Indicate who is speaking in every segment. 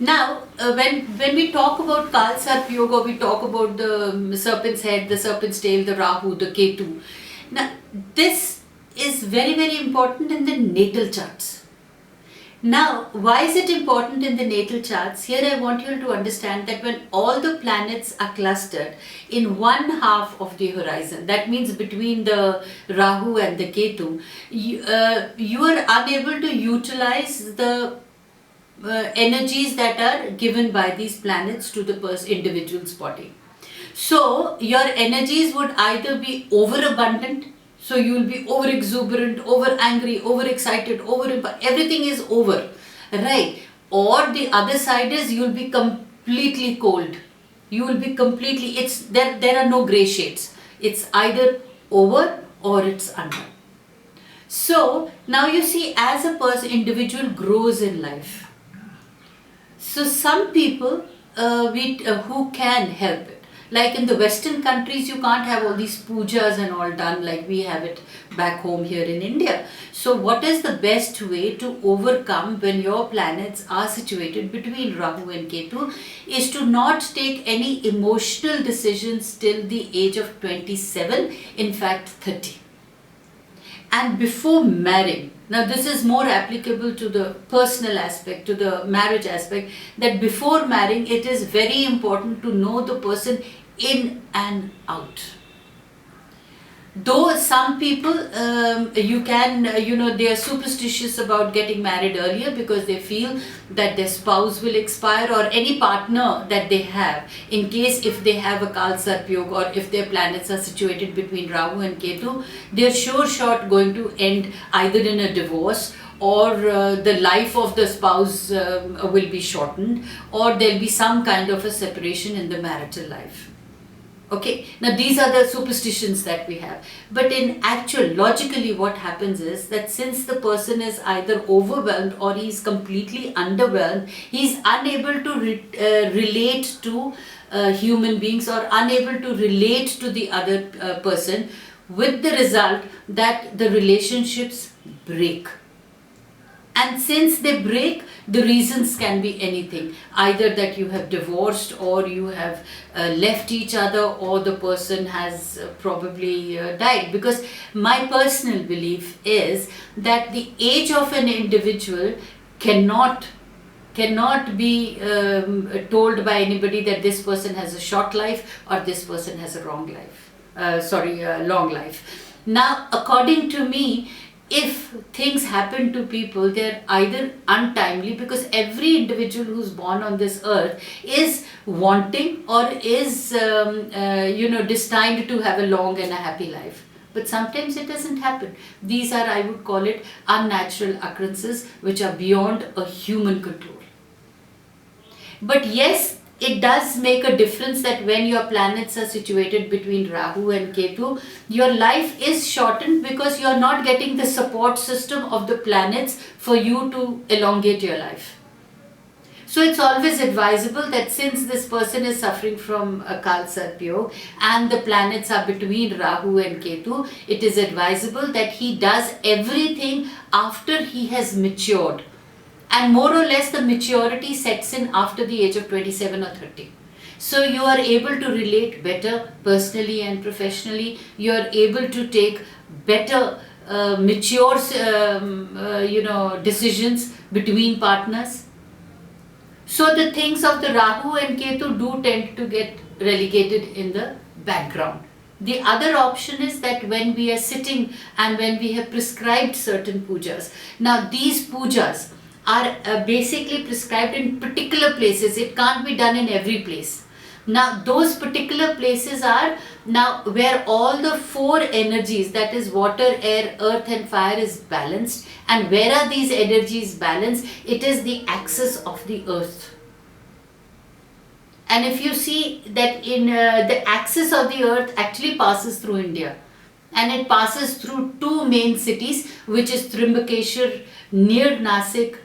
Speaker 1: Now, when we talk about Kaal Sarp yoga, we talk about the serpent's head, the serpent's tail, the Rahu, the Ketu. Now, this is very, very important in the natal charts. Now, why is it important in the natal charts? Here I want you to understand that when all the planets are clustered in one half of the horizon, that means between the Rahu and the Ketu, you are unable to utilize the energies that are given by these planets to the individual's body. So your energies would either be overabundant, so you will be over exuberant, over angry, over excited, everything is over, right? Or the other side is you will be completely cold. You will be completely, there are no gray shades. It's either over or it's under. So now you see, as a individual grows in life. So some people who can help it. Like in the Western countries, you can't have all these pujas and all done like we have it back home here in India. So what is the best way to overcome when your planets are situated between Rahu and Ketu is to not take any emotional decisions till the age of 27, in fact 30. And before marrying, now this is more applicable to the personal aspect, to the marriage aspect, that before marrying it is very important to know the person in and out. Though some people, they are superstitious about getting married earlier because they feel that their spouse will expire, or any partner that they have, in case if they have a Kaal Sarp yoga or if their planets are situated between Rahu and Ketu, they are sure shot going to end either in a divorce, or the life of the spouse will be shortened, or there will be some kind of a separation in the marital life. Okay, now these are the superstitions that we have. But in actual, logically what happens is that since the person is either overwhelmed or he is completely underwhelmed, he is unable to relate to human beings, or unable to relate to the other person, with the result that the relationships break. And since they break, the reasons can be anything. Either that you have divorced, or you have left each other, or the person has probably died. Because my personal belief is that the age of an individual cannot be told by anybody that this person has a short life or this person has a long life. Now, according to me, if things happen to people, they're either untimely, because every individual who's born on this earth is wanting or is destined to have a long and a happy life. But sometimes it doesn't happen. These are, I would call it, unnatural occurrences which are beyond a human control. But yes, it does make a difference that when your planets are situated between Rahu and Ketu, your life is shortened because you are not getting the support system of the planets for you to elongate your life. So it's always advisable that since this person is suffering from a Kaal Sarp yoga and the planets are between Rahu and Ketu, it is advisable that he does everything after he has matured. And more or less the maturity sets in after the age of 27 or 30. So you are able to relate better personally and professionally. You are able to take better, mature, decisions between partners. So the things of the Rahu and Ketu do tend to get relegated in the background. The other option is that when we are sitting and when we have prescribed certain pujas. Now these pujas are basically prescribed in particular places. It can't be done in every place. Now those particular places are now where all the four energies, that is water, air, earth and fire, is balanced. And where are these energies balanced? It is the axis of the earth. And if you see that in the axis of the earth actually passes through India. And it passes through two main cities, which is Trimbakeshwar near Nasik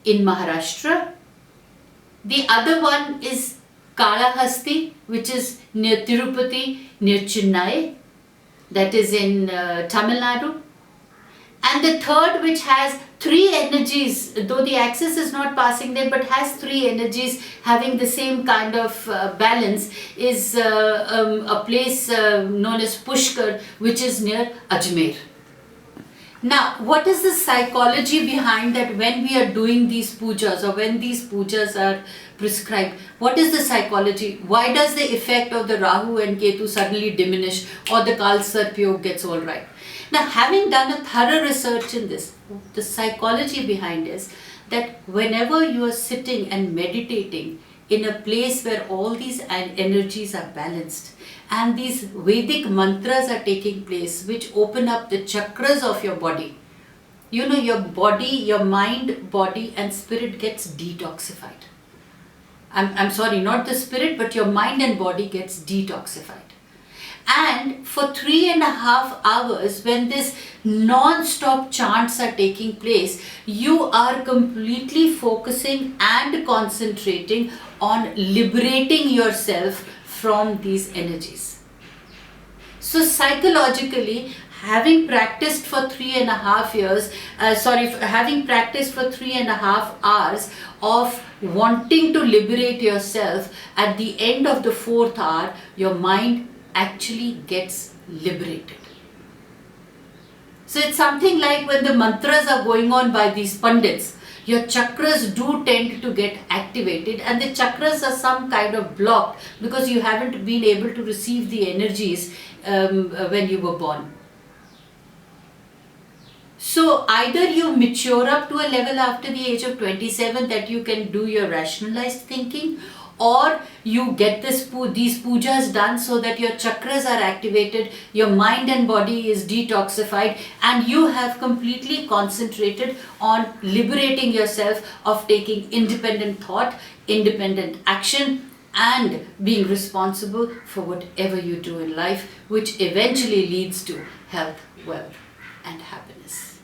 Speaker 1: in Maharashtra. The other one is Kalahasti, which is near Tirupati, near Chennai, that is in Tamil Nadu. And the third, which has three energies, though the axis is not passing there, but has three energies having the same kind of balance, is a place known as Pushkar, which is near Ajmer. Now, what is the psychology behind that when we are doing these pujas, or when these pujas are prescribed? What is the psychology? Why does the effect of the Rahu and Ketu suddenly diminish, or the Kaal Sarp yoga gets all right? Now, having done a thorough research in this, the psychology behind is that whenever you are sitting and meditating in a place where all these energies are balanced, and these Vedic mantras are taking place, which open up the chakras of your body, you know, your body, your mind, body and spirit gets detoxified. I'm sorry, not the spirit, but your mind and body gets detoxified. And for 3.5 hours, when this non-stop chants are taking place, you are completely focusing and concentrating on liberating yourself from these energies. So psychologically, having practiced for 3.5 years, having practiced for 3.5 hours of wanting to liberate yourself, at the end of the 4th hour, your mind actually gets liberated. So it's something like when the mantras are going on by these pandits, your chakras do tend to get activated, and the chakras are some kind of blocked because you haven't been able to receive the energies when you were born. So either you mature up to a level after the age of 27 that you can do your rationalized thinking, or you get these pujas done so that your chakras are activated, your mind and body is detoxified, and you have completely concentrated on liberating yourself of taking independent thought, independent action, and being responsible for whatever you do in life, which eventually leads to health, wealth, and happiness.